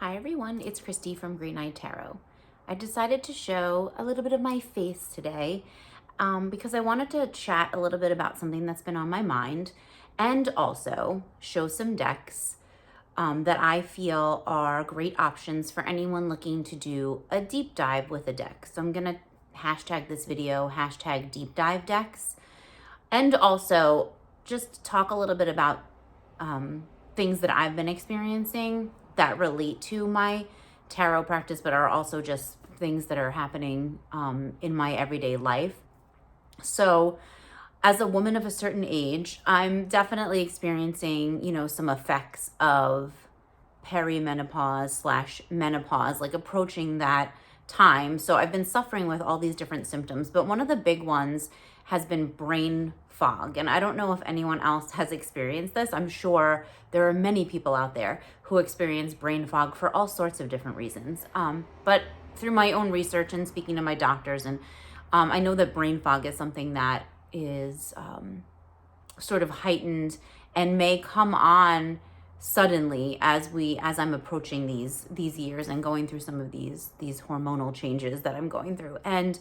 Hi everyone, it's Christy from Green Eyed Tarot. I decided to show a little bit of my face today because I wanted to chat a little bit about something that's been on my mind and also show some decks that I feel are great options for anyone looking to do a deep dive with a deck. So I'm going to hashtag this video, hashtag deep dive decks, and also just talk a little bit about things that I've been experiencing that relate to my tarot practice, but are also just things that are happening in my everyday life. So, as a woman of a certain age, I'm definitely experiencing, some effects of perimenopause slash menopause, like approaching that time. So I've been suffering with all these different symptoms, but one of the big ones has been brain fog. And I don't know if anyone else has experienced this. I'm sure there are many people out there who experience brain fog for all sorts of different reasons. But through my own research and speaking to my doctors, and I know that brain fog is something that is sort of heightened and may come on suddenly as I'm approaching these years and going through some of these hormonal changes that I'm going through. And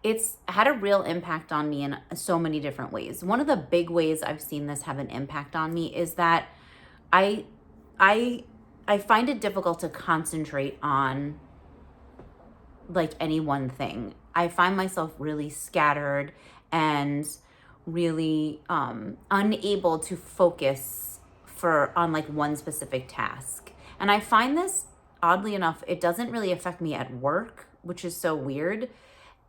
it's had a real impact on me in so many different ways. One of the big ways I've seen this have an impact on me is that I I I find it difficult to concentrate on like any one thing. I find myself really scattered and really unable to focus on like one specific task. And I find this, oddly enough, it doesn't really affect me at work, which is so weird.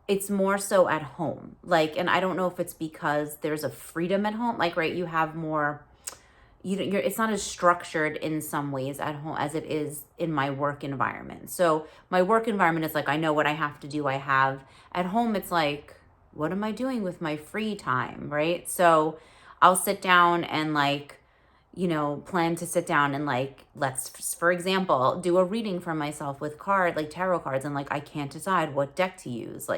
It's more so at home. And I don't know if it's because there's a freedom at home. Right, you have more, it's not as structured in some ways at home as it is in my work environment. So my work environment is like, I know what I have to do. I have at home, it's like, what am I doing with my free time? Right. So I'll sit down and plan to sit down and let's, for example, do a reading for myself with tarot cards. And I can't decide what deck to use.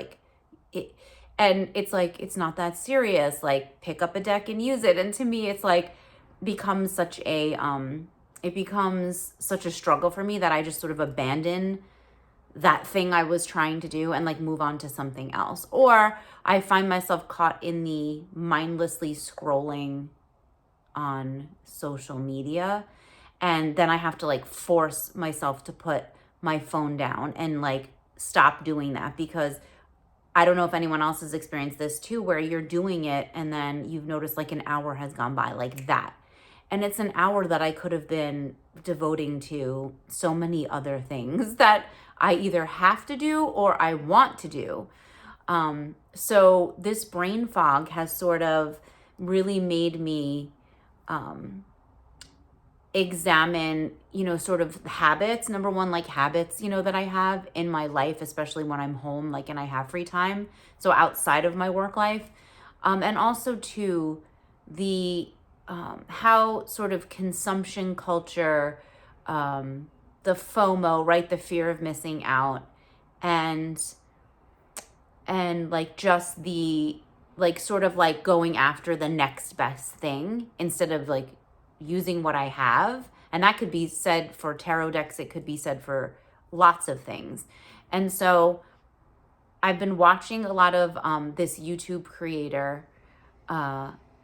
It, and it's it's not that serious. Pick up a deck and use it. And to me, it's becomes such a it becomes such a struggle for me that I just sort of abandon that thing I was trying to do and move on to something else. Or I find myself caught in the mindlessly scrolling on social media, and then I have to force myself to put my phone down and stop doing that, because I don't know if anyone else has experienced this too, where you're doing it and then you've noticed an hour has gone by like that. And it's an hour that I could have been devoting to so many other things that I either have to do or I want to do. So this brain fog has sort of really made me examine, sort of habits. Number one, habits, that I have in my life, especially when I'm home, and I have free time. So outside of my work life. And also to the how sort of consumption culture, the FOMO, right? The fear of missing out, and just the sort of going after the next best thing instead of using what I have. And that could be said for tarot decks. It could be said for lots of things. And so I've been watching a lot of this YouTube creator.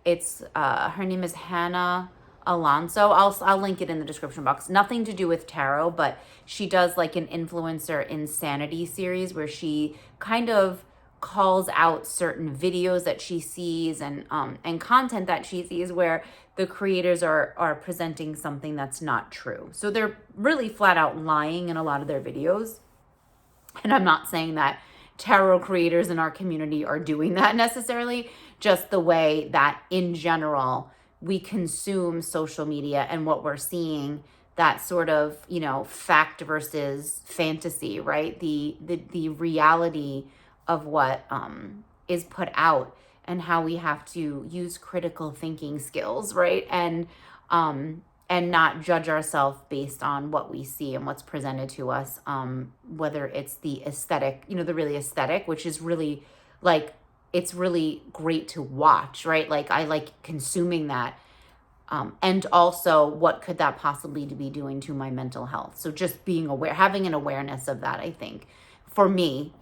It's her name is Hannah Alonso. I'll link it in the description box. Nothing to do with tarot, but she does an influencer insanity series where she kind of calls out certain videos that she sees and content that she sees where the creators are presenting something that's not true. So they're really flat out lying in a lot of their videos. And I'm not saying that tarot creators in our community are doing that necessarily, just the way that in general we consume social media and what we're seeing, that sort of, fact versus fantasy, right? The reality of what is put out, and how we have to use critical thinking skills, right? And not judge ourselves based on what we see and what's presented to us, whether it's the aesthetic, the really aesthetic, which is really it's really great to watch, right? I like consuming that. And also, what could that possibly be doing to my mental health? So just being aware, having an awareness of that, I think, for me.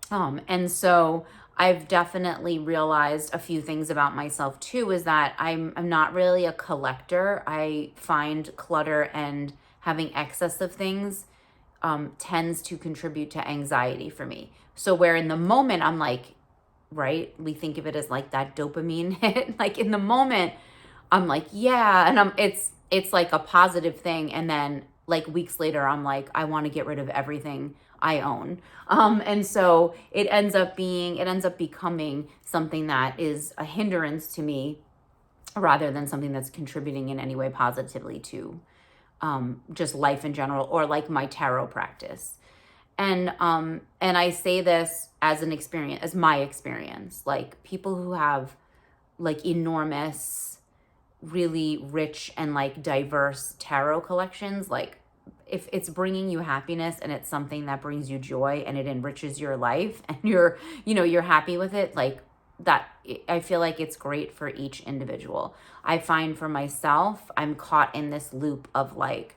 And so I've definitely realized a few things about myself too, is that I'm not really a collector. I find clutter and having excess of things tends to contribute to anxiety for me. So where in the moment I'm like, right, we think of it as like that dopamine hit. Like in the moment, I'm like, yeah, and it's like a positive thing, and then like weeks later, I'm like, I want to get rid of everything I own. And so it ends up becoming something that is a hindrance to me rather than something that's contributing in any way positively to just life in general, or like my tarot practice. And I say this as an experience, as my experience, like people who have like enormous, really rich and like diverse tarot collections, like if it's bringing you happiness and it's something that brings you joy and it enriches your life and you're happy with it, like that, I feel like it's great for each individual. I find for myself, I'm caught in this loop of like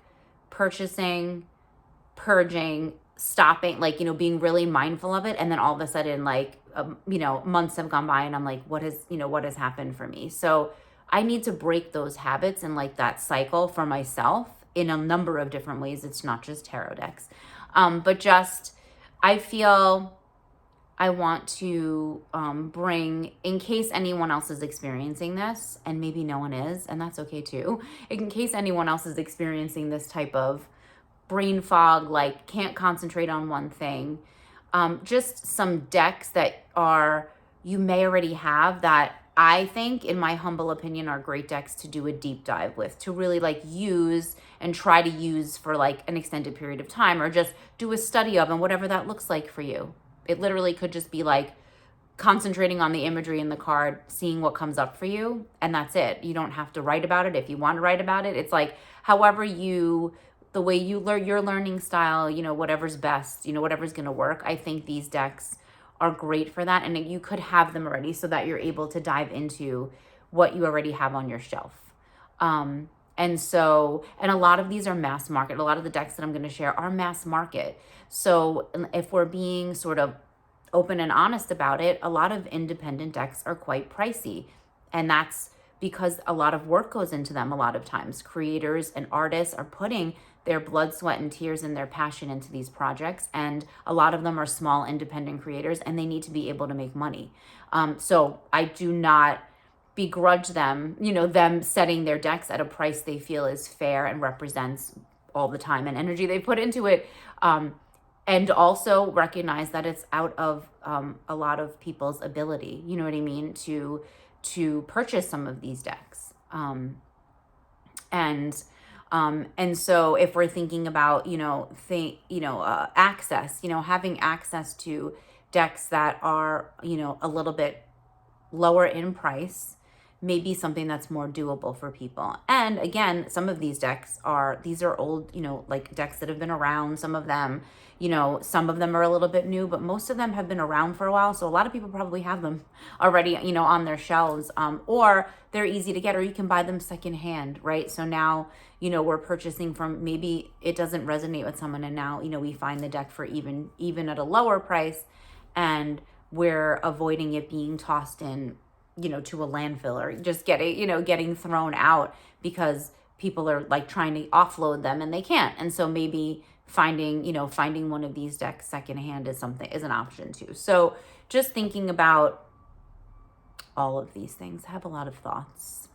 purchasing, purging, stopping, like, being really mindful of it. And then all of a sudden, like, months have gone by and I'm like, what has happened for me? So I need to break those habits and like that cycle for myself in a number of different ways. It's not just tarot decks. But just, I feel I want to bring, in case anyone else is experiencing this, and maybe no one is, and that's okay too, in case anyone else is experiencing this type of brain fog, like can't concentrate on one thing, just some decks that you may already have that I think, in my humble opinion, are great decks to do a deep dive with, to really like use and try to use for like an extended period of time, or just do a study of, and whatever that looks like for you. It literally could just be like concentrating on the imagery in the card, seeing what comes up for you, and that's it. You don't have to write about it if you want to write about it. It's like the way you learn, your learning style, whatever's best, whatever's going to work. I think these decks are great for that, and you could have them already so that you're able to dive into what you already have on your shelf. And a lot of these are mass market. A lot of the decks that I'm going to share are mass market. So if we're being sort of open and honest about it, a lot of independent decks are quite pricey. And that's because a lot of work goes into them. A lot of times creators and artists are putting their blood, sweat, and tears and their passion into these projects. And a lot of them are small independent creators, and they need to be able to make money. So I do not begrudge them, them setting their decks at a price they feel is fair and represents all the time and energy they put into it. And also recognize that it's out of a lot of people's ability, you know what I mean, to purchase some of these decks. And so if we're thinking about, access, having access to decks that are, a little bit lower in price, may be something that's more doable for people. And again, some of these these are old, like decks that have been around. Some of them, some of them are a little bit new, but most of them have been around for a while. So a lot of people probably have them already, on their shelves, or they're easy to get, or you can buy them secondhand, right? So now, we're purchasing from, maybe it doesn't resonate with someone, and now, we find the deck for even at a lower price, and we're avoiding it being tossed in, to a landfill, or just getting thrown out because people are like trying to offload them and they can't. And so maybe finding one of these decks secondhand is an option too. So just thinking about all of these things. I have a lot of thoughts,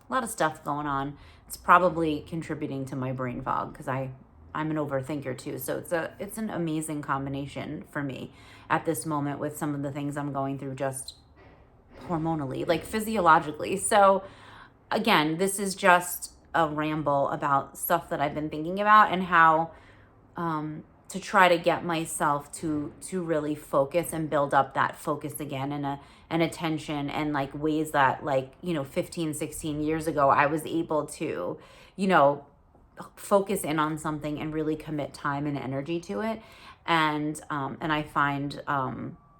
a lot of stuff going on. It's probably contributing to my brain fog because I'm an overthinker too. So it's an amazing combination for me at this moment with some of the things I'm going through, just hormonally, like physiologically. So again, this is just a ramble about stuff that I've been thinking about, and how to try to get myself to really focus and build up that focus again, and attention, and like ways that, like, 15, 16 years ago, I was able to, focus in on something and really commit time and energy to it. And I find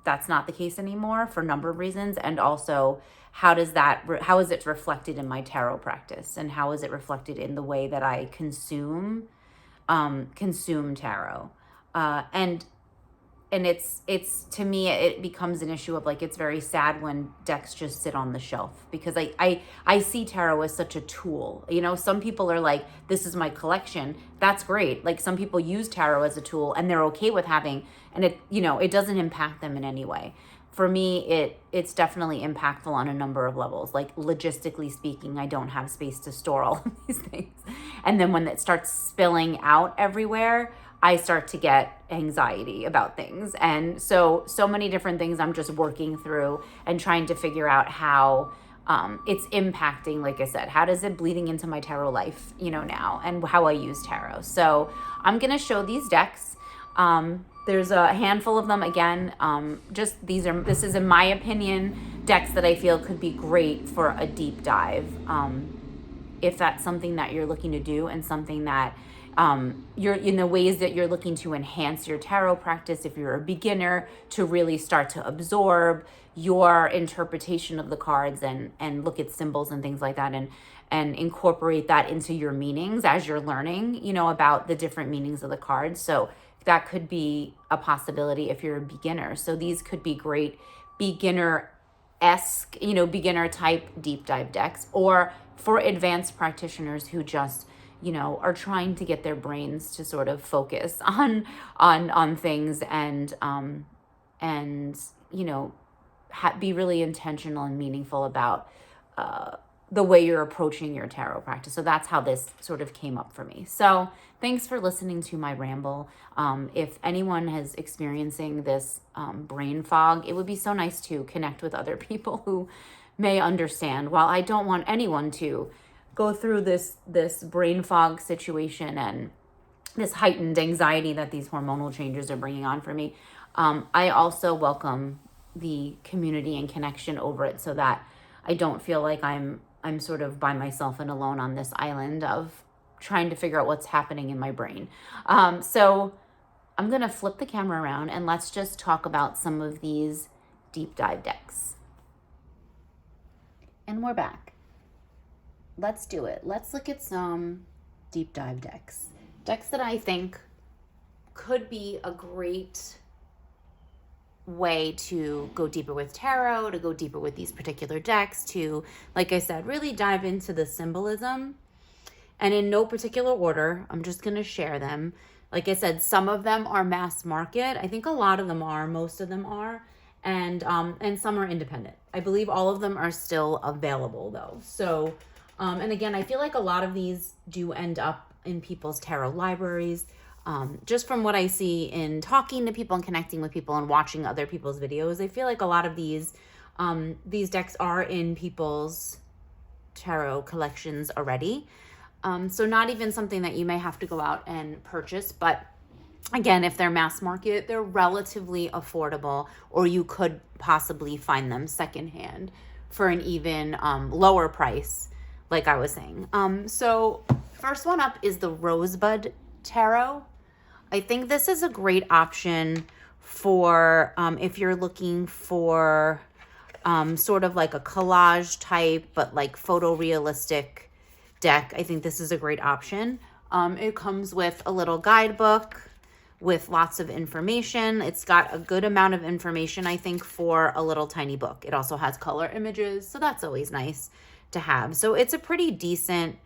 that's not the case anymore for a number of reasons. And also, how is it reflected in my tarot practice, and how is it reflected in the way that I consume tarot? And it's to me, it becomes an issue of like, it's very sad when decks just sit on the shelf, because I see tarot as such a tool. Some people are like, this is my collection. That's great. Like, some people use tarot as a tool and they're okay with having, and it doesn't impact them in any way. For me, it's definitely impactful on a number of levels. Like, logistically speaking, I don't have space to store all of these things. And then when it starts spilling out everywhere, I start to get anxiety about things. And so many different things I'm just working through and trying to figure out how it's impacting, like I said, how does it bleeding into my tarot life, now, and how I use tarot. So I'm going to show these decks. There's a handful of them. Again, this is, in my opinion, decks that I feel could be great for a deep dive. If that's something that you're looking to do, and something that you're in the ways that you're looking to enhance your tarot practice, if you're a beginner, to really start to absorb your interpretation of the cards and look at symbols and things like that, and incorporate that into your meanings as you're learning, about the different meanings of the cards. So that could be a possibility if you're a beginner. So these could be great beginner-esque, beginner type deep dive decks, or for advanced practitioners who just are trying to get their brains to sort of focus on things, and be really intentional and meaningful about the way you're approaching your tarot practice. So that's how this sort of came up for me. So thanks for listening to my ramble. If anyone is experiencing this brain fog, it would be so nice to connect with other people who may understand. While I don't want anyone to go through this brain fog situation and this heightened anxiety that these hormonal changes are bringing on for me, I also welcome the community and connection over it, so that I don't feel like I'm sort of by myself and alone on this island of trying to figure out what's happening in my brain. So I'm going to flip the camera around and let's just talk about some of these deep dive decks. And we're back. Let's do it. Let's look at some deep dive decks. Decks that I think could be a great way to go deeper with tarot, to go deeper with these particular decks, to, like I said, really dive into the symbolism. And in no particular order, I'm just going to share them. Like I said, some of them are mass market. I think a lot of them are, most of them are. And some are independent. I believe all of them are still available though. So, and again, I feel like a lot of these do end up in people's tarot libraries. Just from what I see in talking to people and connecting with people and watching other people's videos, I feel like a lot of these decks are in people's tarot collections already. So not even something that you may have to go out and purchase, but again, if they're mass market, they're relatively affordable, or you could possibly find them secondhand for an even lower price, like I was saying. So first one up is the Rosebud Tarot. I think this is a great option for if you're looking for sort of like a collage type, but like photorealistic deck. I think this is a great option. It comes with a little guidebook with lots of information. It's got a good amount of information, I think, for a little tiny book. It also has color images, so that's always nice to have. So it's a pretty decent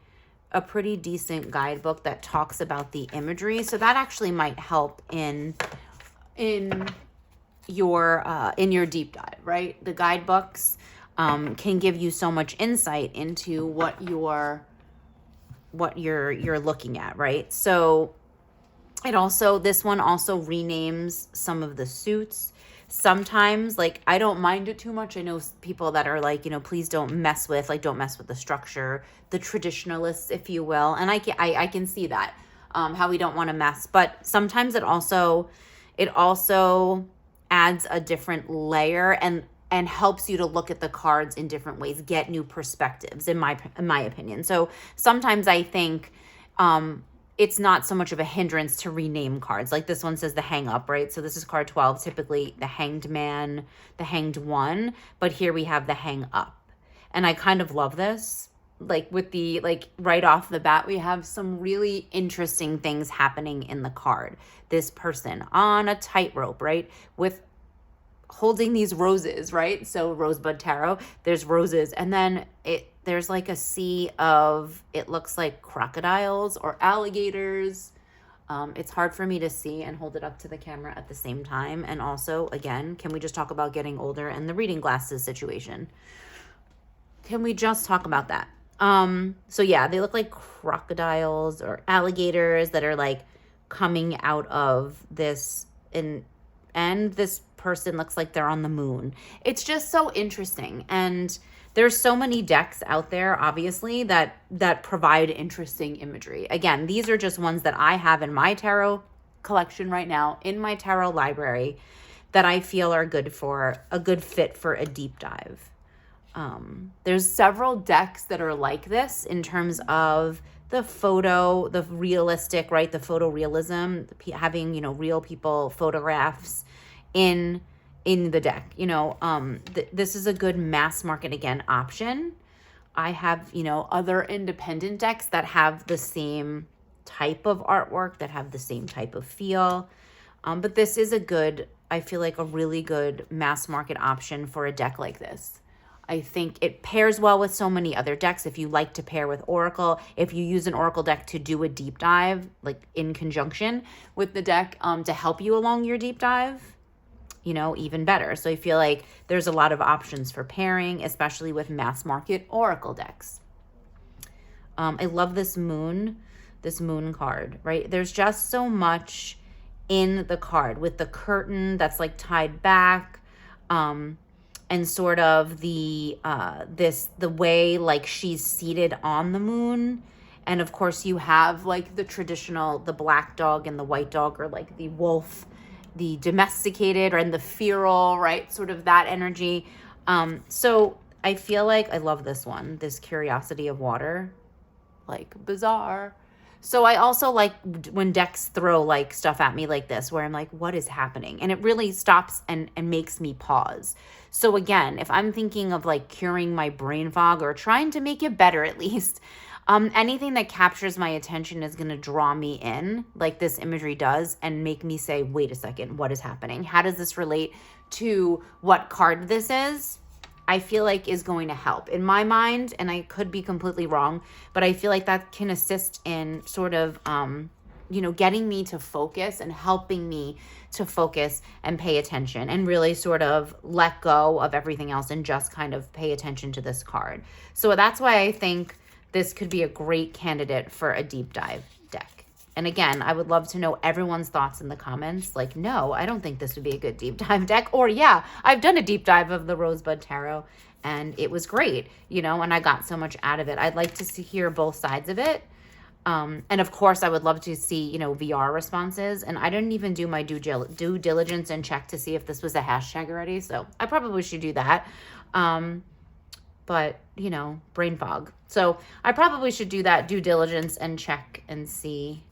guidebook that talks about the imagery. So that actually might help in your deep dive, right? The guidebooks can give you so much insight into what you're looking at, right? So this one also renames some of the suits. Sometimes, like, I don't mind it too much. I know people that are like, please don't mess with the structure, the traditionalists, if you will. And I can see that, how we don't want to mess. But sometimes it also adds a different layer and helps you to look at the cards in different ways, get new perspectives, in my opinion. So sometimes I think it's not so much of a hindrance to rename cards. Like this one says the hang up, right? So this is card 12, typically the hanged man, the hanged one, but here we have the hang up. And I kind of love this. Like with the, like right off the bat, we have some really interesting things happening in the card. This person on a tightrope, right? With holding these roses, right? So Rosebud Tarot, there's roses, and then there's like a sea of, it looks like crocodiles or alligators. It's hard for me to see and hold it up to the camera at the same time. And also, again, can we just talk about getting older and the reading glasses situation? Can we just talk about that? So yeah, they look like crocodiles or alligators that are like coming out of this, and this person looks like they're on the moon. It's just so interesting. And there's so many decks out there, obviously, that provide interesting imagery. Again, these are just ones that I have in my tarot collection right now, in my tarot library, that I feel are good for a good fit for a deep dive. There's several decks that are like this in terms of the photo, the realistic, right? The photorealism, having, real people photographs in the deck. This is a good mass market, again, option. I have, other independent decks that have the same type of artwork, that have the same type of feel. But this is I feel like a really good mass market option for a deck like this. I think it pairs well with so many other decks. If you like to pair with Oracle, if you use an Oracle deck to do a deep dive, like in conjunction with the deck to help you along your deep dive, even better. So I feel like there's a lot of options for pairing, especially with mass market Oracle decks. I love this moon card, right? There's just so much in the card with the curtain that's like tied back, and sort of the way like she's seated on the moon. And of course you have like the traditional, the black dog and the white dog, or like the wolf, the domesticated, and the feral, right? Sort of that energy. So I feel like I love this one, this Curiosity of Water, like bizarre. So I also like when decks throw like stuff at me like this, where I'm like, what is happening? And it really stops and makes me pause. So again, if I'm thinking of like curing my brain fog or trying to make it better, at least, anything that captures my attention is going to draw me in, like this imagery does, and make me say, wait a second, what is happening? How does this relate to what card this is? I feel like is going to help in my mind, and I could be completely wrong, but I feel like that can assist in sort of, getting me to focus and helping me to focus and pay attention and really sort of let go of everything else and just kind of pay attention to this card. So that's why I think this could be a great candidate for a deep dive deck. And again, I would love to know everyone's thoughts in the comments. Like, no, I don't think this would be a good deep dive deck. Or yeah, I've done a deep dive of the Rosebud Tarot and it was great, and I got so much out of it. I'd like to hear both sides of it. And of course, I would love to see, VR responses. And I didn't even do my due diligence and check to see if this was a hashtag already. So I probably should do that. But, brain fog. So I probably should do that due diligence and check and see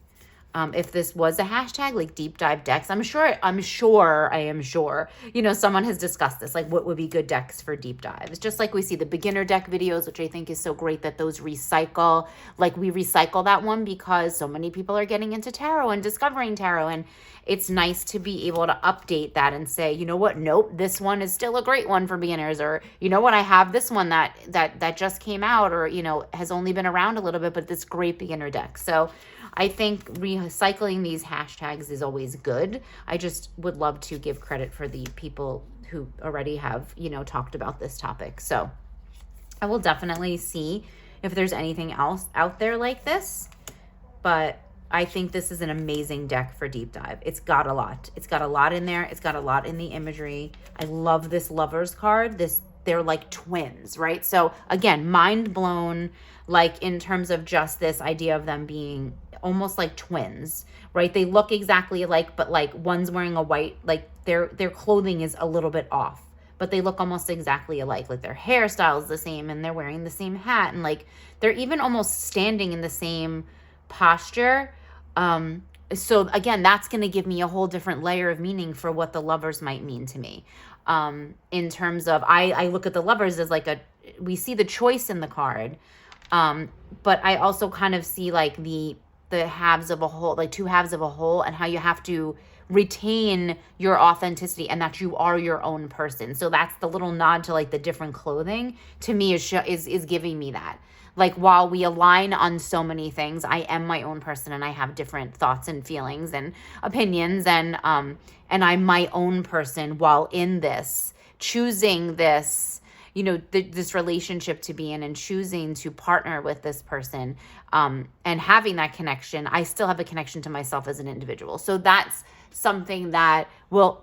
if this was a hashtag, like deep dive decks. I am sure, someone has discussed this, like what would be good decks for deep dives. Just like we see the beginner deck videos, which I think is so great that those recycle, like we recycle that one because so many people are getting into tarot and discovering tarot. And it's nice to be able to update that and say, you know what, nope, this one is still a great one for beginners. Or, you know what, I have this one that just came out, or, has only been around a little bit, but this great beginner deck. So I think recycling these hashtags is always good. I just would love to give credit for the people who already have, talked about this topic. So I will definitely see if there's anything else out there like this. But I think this is an amazing deck for deep dive. It's got a lot. It's got a lot in there. It's got a lot in the imagery. I love this Lovers card. They're like twins, right? So again, mind blown, like in terms of just this idea of them being almost like twins, right? They look exactly alike, but like one's wearing a white, like their clothing is a little bit off, but they look almost exactly alike. Like their hairstyle is the same and they're wearing the same hat, and like they're even almost standing in the same posture. So again, that's going to give me a whole different layer of meaning for what the lovers might mean to me. In terms of, I look at the lovers as like we see the choice in the card. But I also kind of see like the halves of a whole, like two halves of a whole, and how you have to retain your authenticity and that you are your own person. So that's the little nod to like the different clothing to me is giving me that. Like, while we align on so many things, I am my own person and I have different thoughts and feelings and opinions, and I'm my own person while in this, choosing this, this relationship to be in, and choosing to partner with this person, and having that connection. I still have a connection to myself as an individual. So that's something that,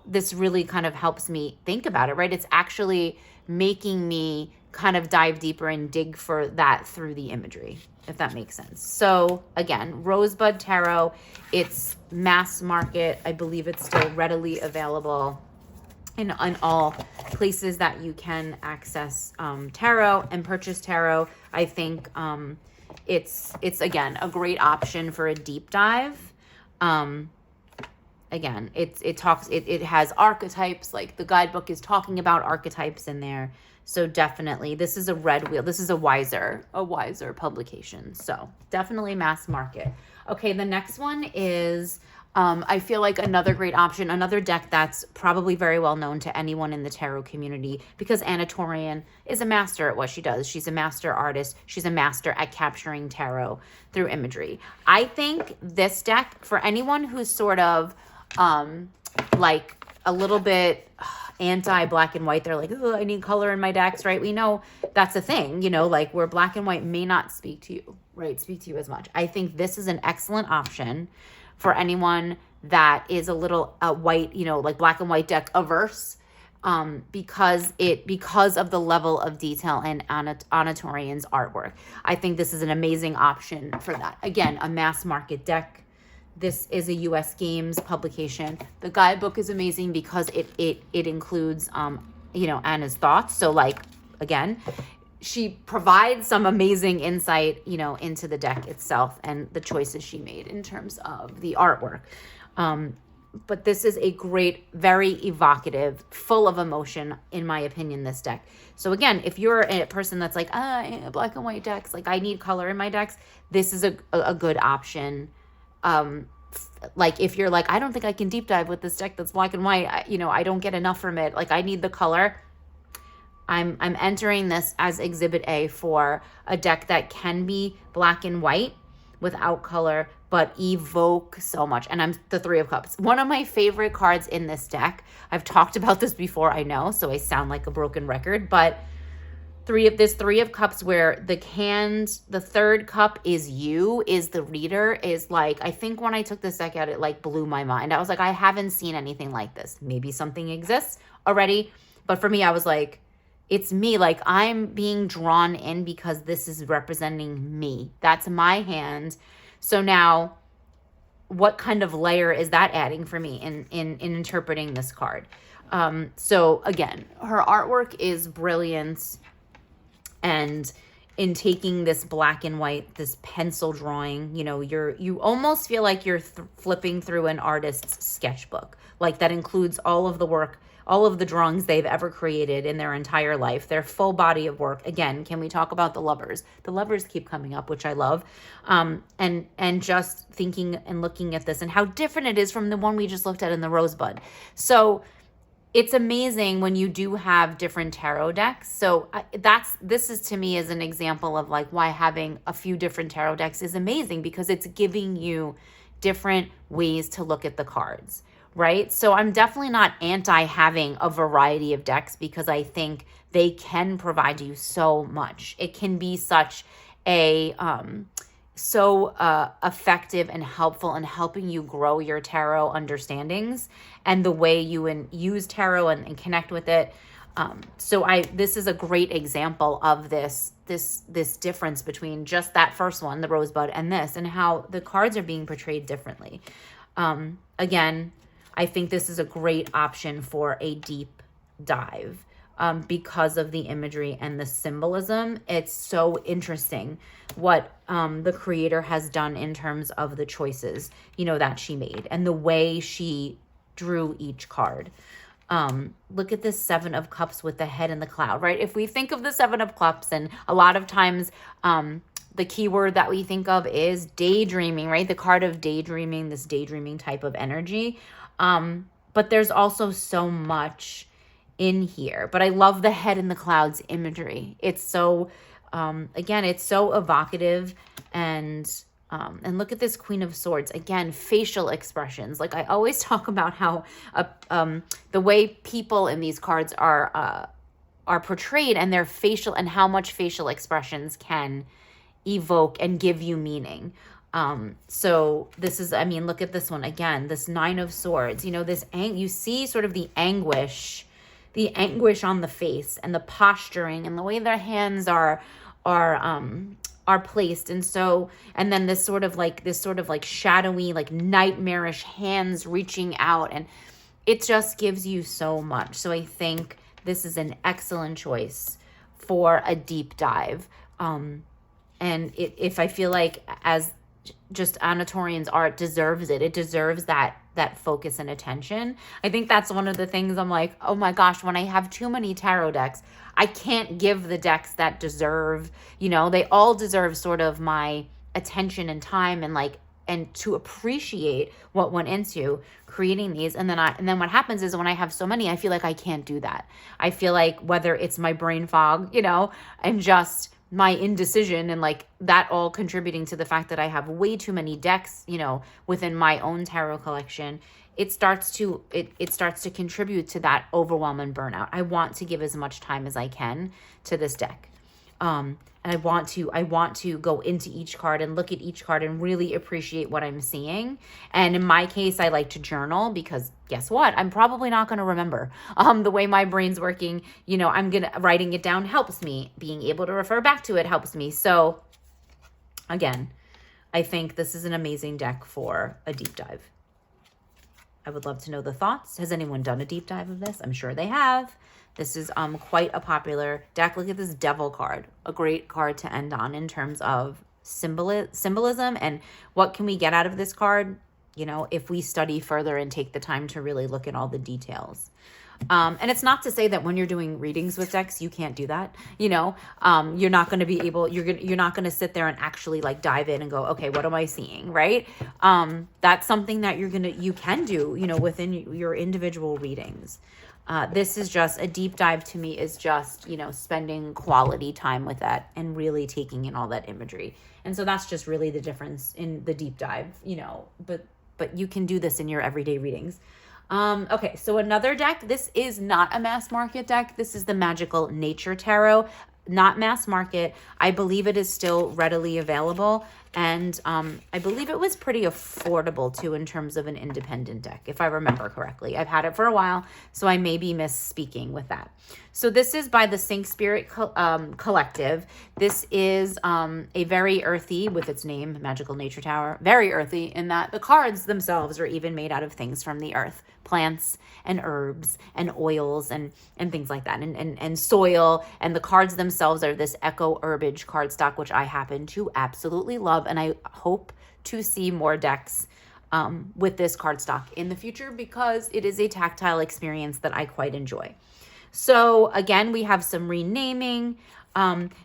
this really kind of helps me think about it, right? It's actually making me kind of dive deeper and dig for that through the imagery, if that makes sense. So again, Rosebud Tarot, it's mass market. I believe it's still readily available in all places that you can access tarot and purchase tarot. I think it's again a great option for a deep dive. Again, it has archetypes, like the guidebook is talking about archetypes in there. So definitely, this is a red wheel. This is a wiser publication. So definitely mass market. Okay, the next one is, I feel like another great option, another deck that's probably very well known to anyone in the tarot community, because Anna Torian is a master at what she does. She's a master artist. She's a master at capturing tarot through imagery. I think this deck, for anyone who's sort of like a little bit anti-black and white, they're like, oh, I need color in my decks, right? We know that's a thing, like where black and white may not speak to you, right? Speak to you as much. I think this is an excellent option for anyone that is a little white, like black and white deck averse, because of the level of detail in Anna Torian's artwork. I think this is an amazing option for that. Again, a mass market deck. This is a U.S. Games publication. The guidebook is amazing because it includes, Anna's thoughts. So, like, again, she provides some amazing insight, into the deck itself and the choices she made in terms of the artwork. But this is a great, very evocative, full of emotion, in my opinion, this deck. So again, if you're a person that's like, black and white decks, like I need color in my decks, this is a good option. Like if you're like, I don't think I can deep dive with this deck that's black and white, I don't get enough from it, like I need the color, I'm entering this as exhibit A for a deck that can be black and white without color, but evoke so much. And I'm the Three of Cups, one of my favorite cards in this deck. I've talked about this before, I know, so I sound like a broken record, but Three of Cups, where the third cup is you, is the reader, is like, I think when I took this deck out, it like blew my mind. I was like, I haven't seen anything like this. Maybe something exists already, but for me, I was like, it's me. Like, I'm being drawn in because this is representing me. That's my hand. So now, what kind of layer is that adding for me in interpreting this card? So again, her artwork is brilliant. And in taking this black and white, this pencil drawing, you almost feel like you're flipping through an artist's sketchbook. Like, that includes all of the work, all of the drawings they've ever created in their entire life, their full body of work. Again, can we talk about the lovers? The lovers keep coming up, which I love. And just thinking and looking at this and how different it is from the one we just looked at in the Rosebud. So it's amazing when you do have different tarot decks. So this is, to me, is an example of like why having a few different tarot decks is amazing, because it's giving you different ways to look at the cards, right? So I'm definitely not anti having a variety of decks, because I think they can provide you so much. It can be such a effective and helpful in helping you grow your tarot understandings and the way you use tarot and connect with it. So this is a great example of this difference between just that first one, the Rosebud, and this, and how the cards are being portrayed differently. Again, I think this is a great option for a deep dive. because of the imagery and the symbolism. It's so interesting what the creator has done in terms of the choices, that she made and the way she drew each card. Look at this Seven of Cups with the head in the cloud, right? If we think of the Seven of Cups, and a lot of times the keyword that we think of is daydreaming, right? The card of daydreaming, this daydreaming type of energy. But there's also so much in here. But I love the head in the clouds imagery. It's so, again, it's so evocative. And look at this Queen of Swords. Again, facial expressions. Like I always talk about how the way people in these cards are portrayed, and their facial, and how much facial expressions can evoke and give you meaning. So this is, look at this one again, this Nine of Swords, you see sort of the anguish on the face, and the posturing, and the way their hands are placed. And then this sort of like shadowy, like nightmarish hands reaching out, and it just gives you so much. So I think this is an excellent choice for a deep dive. And if I feel like, as just Anna Torian's art deserves it deserves that focus and attention. I think that's one of the things I'm like, oh my gosh, when I have too many tarot decks, I can't give the decks that deserve, they all deserve sort of my attention and time, and to appreciate what went into creating these. And then what happens is, when I have so many, I feel like I can't do that. I feel like, whether it's my brain fog, and just my indecision, and like that all contributing to the fact that I have way too many decks, within my own tarot collection, it starts to contribute to that overwhelm and burnout. I want to give as much time as I can to this deck. And I want to go into each card and look at each card and really appreciate what I'm seeing. And in my case, I like to journal, because guess what? I'm probably not going to remember the way my brain's working. Writing it down helps me. Being able to refer back to it helps me. So again, I think this is an amazing deck for a deep dive. I would love to know the thoughts. Has anyone done a deep dive of this? I'm sure they have. This is quite a popular deck. Look at this Devil card. A great card to end on in terms of symbolism, and what can we get out of this card, if we study further and take the time to really look at all the details. And it's not to say that when you're doing readings with decks, you can't do that. You're not going to be able, you're not going to sit there and actually like dive in and go, okay, what am I seeing? Right. That's something that you can do, within your individual readings. This is just a deep dive. To me, is just, spending quality time with that and really taking in all that imagery. And so that's just really the difference in the deep dive, but you can do this in your everyday readings. Okay, so another deck. This is not a mass market deck. This is the Magical Nature Tarot. Not mass market. I believe it is still readily available. And I believe it was pretty affordable too, in terms of an independent deck, if I remember correctly. I've had it for a while, so I may be misspeaking with that. So this is by the Sync Spirit Collective. This is a very earthy, with its name, Magical Nature Tower, very earthy in that the cards themselves are even made out of things from the earth, plants and herbs and oils and things like that, and soil. And the cards themselves are this Echo Herbage cardstock, which I happen to absolutely love. And I hope to see more decks with this cardstock in the future, because it is a tactile experience that I quite enjoy. So again, we have some renaming.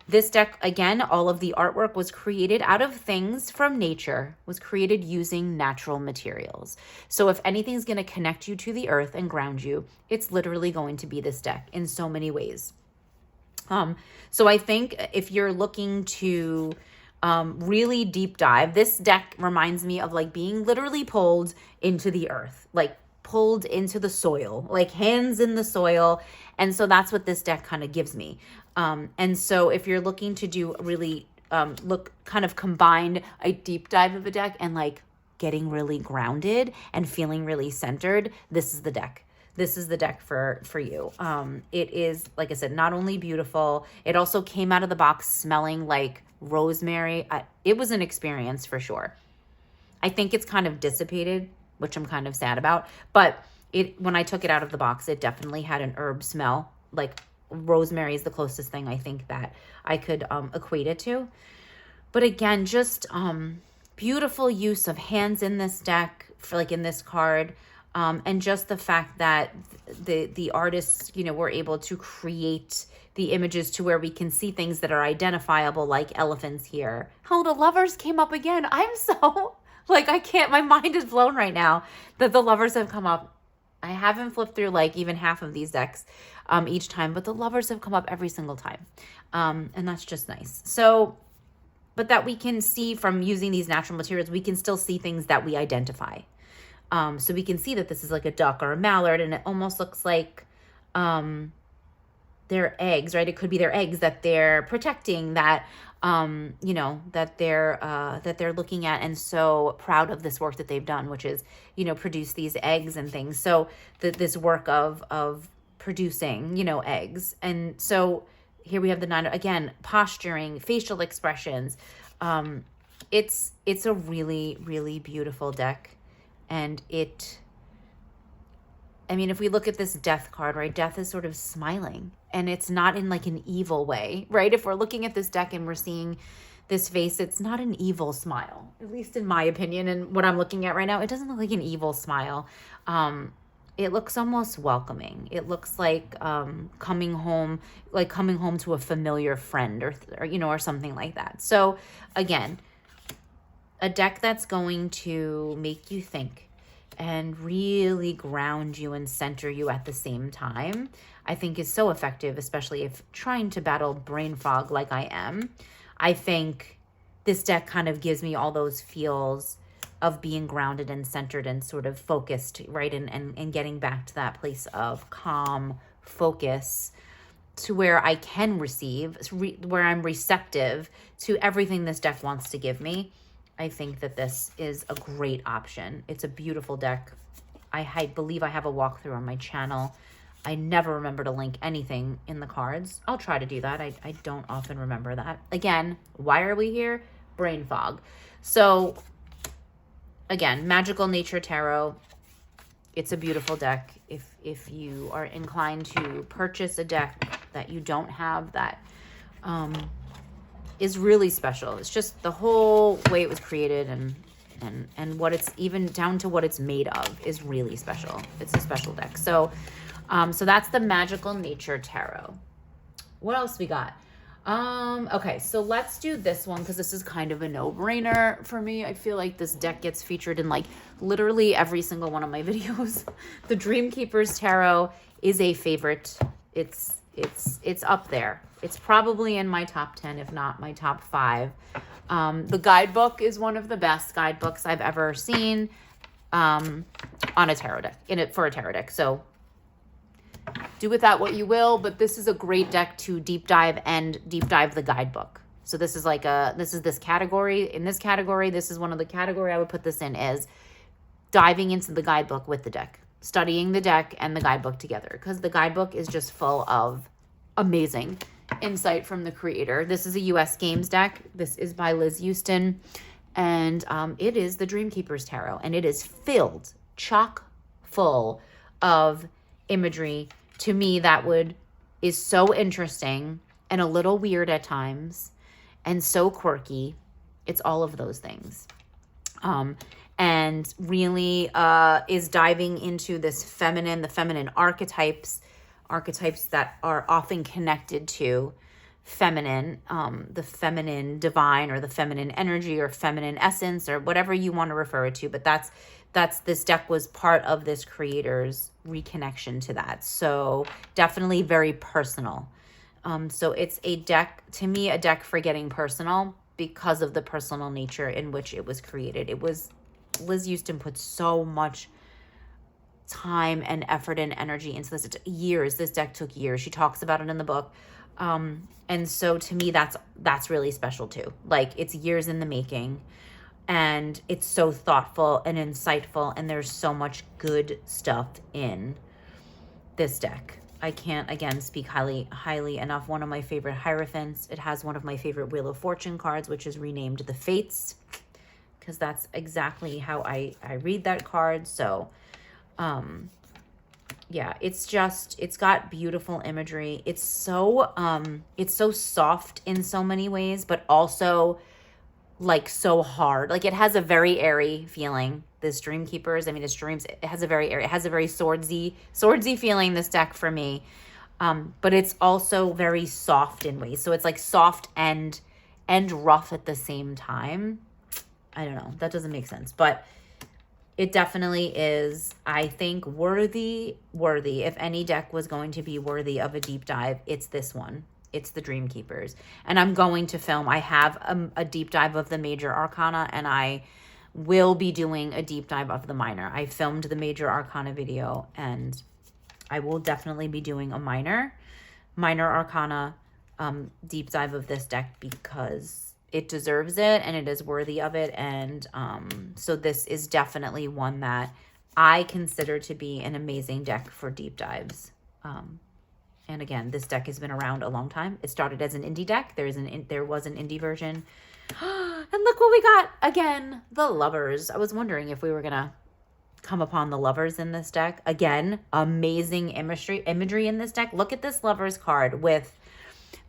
This deck, again, all of the artwork was created out of things from nature, was created using natural materials. So if anything's going to connect you to the earth and ground you, it's literally going to be this deck in so many ways. So I think if you're looking to really deep dive, this deck reminds me of like being literally pulled into the earth, like pulled into the soil, like hands in the soil. And so that's what this deck kind of gives me. And so if you're looking to do really combine a deep dive of a deck and like getting really grounded and feeling really centered, this is the deck. This is the deck for you. It is, like I said, not only beautiful, it also came out of the box smelling like rosemary. It was an experience for sure. I think it's kind of dissipated, which I'm kind of sad about, but when I took it out of the box, it definitely had an herb smell, like rosemary is the closest thing I think that I could equate it to. But again, just beautiful use of hands in this deck, for like in this card. And just the fact that the artists, you know, were able to create the images to where we can see things that are identifiable, like elephants here. Oh, the lovers came up again. I'm so, like, I can't, my mind is blown right now that the lovers have come up. I haven't flipped through like even half of these decks each time, but the lovers have come up every single time. And that's just nice. So, but that we can see from using these natural materials, we can still see things that we identify. So we can see that this is like a duck or a mallard, and it almost looks like their eggs, right? It could be their eggs that they're protecting, that you know, that they're looking at, and so proud of this work that they've done, which is, you know, produce these eggs and things. So this work of producing, you know, eggs. And so here we have the 9, again, posturing, facial expressions. It's a really, really beautiful deck. And I mean, if we look at this death card, right, death is sort of smiling, and it's not in like an evil way, right? If we're looking at this deck and we're seeing this face, it's not an evil smile, at least in my opinion. And what I'm looking at right now, it doesn't look like an evil smile. It looks almost welcoming. It looks like coming home to a familiar friend, or you know, or something like that. So again, a deck that's going to make you think and really ground you and center you at the same time, I think is so effective, especially if trying to battle brain fog like I am. I think this deck kind of gives me all those feels of being grounded and centered and sort of focused, right? And getting back to that place of calm focus, to where I can receive, where I'm receptive to everything this deck wants to give me. I think that this is a great option. It's a beautiful deck. I believe I have a walkthrough on my channel. I never remember to link anything in the cards. I'll try to do that. I don't often remember that. Again, why are we here? Brain fog. So again, Magical Nature Tarot. It's a beautiful deck. If you are inclined to purchase a deck that you don't have, that is really special. It's just the whole way it was created, and what it's, even down to what it's made of, is really special. It's a special deck. So so that's the Magical Nature Tarot. What else we got? Okay, so let's do this one, because this is kind of a no-brainer for me. I feel like this deck gets featured in like literally every single one of my videos. The Dreamkeeper's Tarot is a favorite. It's up there. It's probably in my top 10, if not my top 5. The guidebook is one of the best guidebooks I've ever seen on a tarot deck, for a tarot deck. So do with that what you will, but this is a great deck to deep dive the guidebook. So this is like this category. In this category, this is one of the category I would put this in, is diving into the guidebook with the deck, studying the deck and the guidebook together, because the guidebook is just full of amazing insight from the creator. This is a US Games deck. This is by Liz Houston, and it is the Dreamkeeper's Tarot, and it is filled, chock full of imagery, to me, that is so interesting and a little weird at times, and so quirky. It's all of those things. And really is diving into the feminine archetypes that are often connected to feminine, the feminine divine, or the feminine energy, or feminine essence, or whatever you want to refer it to. But this deck was part of this creator's reconnection to that. So definitely very personal. So it's a deck, to me, a deck for getting personal, because of the personal nature in which it was created. Liz Houston put so much time and effort and energy into this. Years. This deck took years. She talks about it in the book. And so to me, that's really special too. Like, it's years in the making, and it's so thoughtful and insightful, and there's so much good stuff in this deck. I can't, again, speak highly enough. One of my favorite Hierophants. It has one of my favorite Wheel of Fortune cards, which is renamed the Fates, because that's exactly how I read that card. So, yeah, it's got beautiful imagery. It's so soft in so many ways, but also like so hard. Like it has a very airy feeling. This Dream Keepers, I mean, this Dreams, it has a very airy, it has a very swordsy feeling, this deck for me. But it's also very soft in ways. So it's like soft and rough at the same time. I don't know. That doesn't make sense, but it definitely is, I think, worthy. If any deck was going to be worthy of a deep dive, it's this one. It's the Dream Keepers. And I'm going to film. I have a deep dive of the Major Arcana, and I will be doing a deep dive of the Minor. I filmed the Major Arcana video, and I will definitely be doing a Minor Arcana deep dive of this deck because it deserves it and it is worthy of it. And so this is definitely one that I consider to be an amazing deck for deep dives. And again, this deck has been around a long time. It started as an indie deck. There was an indie version. And look what we got again, the Lovers. I was wondering if we were gonna come upon the Lovers in this deck. Again, amazing imagery in this deck. Look at this Lovers card with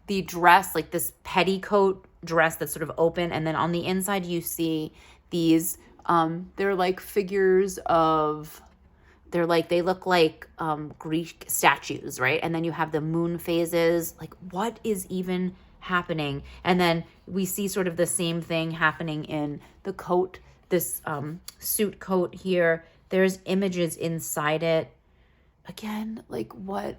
the dress, like this petticoat dress that's sort of open, and then on the inside you see these they're like figures of, they look like Greek statues, right? And then you have the moon phases. Like, what is even happening? And then we see sort of the same thing happening in the coat, this suit coat here. There's images inside it. Again, like, what,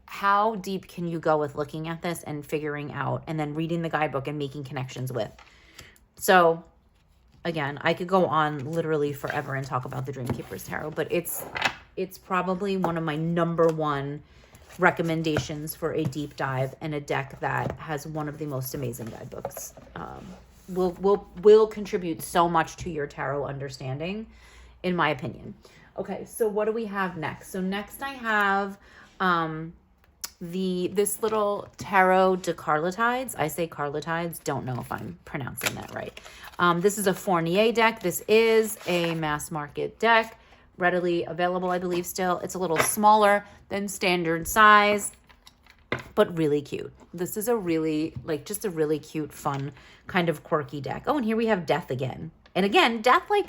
how deep can you go with looking at this and figuring out and then reading the guidebook and making connections with? So again, I could go on literally forever and talk about the Dream Keepers Tarot, but it's probably one of my number one recommendations for a deep dive and a deck that has one of the most amazing guidebooks. Will contribute so much to your tarot understanding, in my opinion. Okay, so what do we have next? So next I have this little Tarot de Carlotides. I say Carlotides, don't know if I'm pronouncing that right. This is a Fournier deck. This is a mass market deck, readily available, I believe still. It's a little smaller than standard size, but really cute. This is a really, like, just a really cute, fun, kind of quirky deck. Oh, and here we have Death again. And again, Death, like,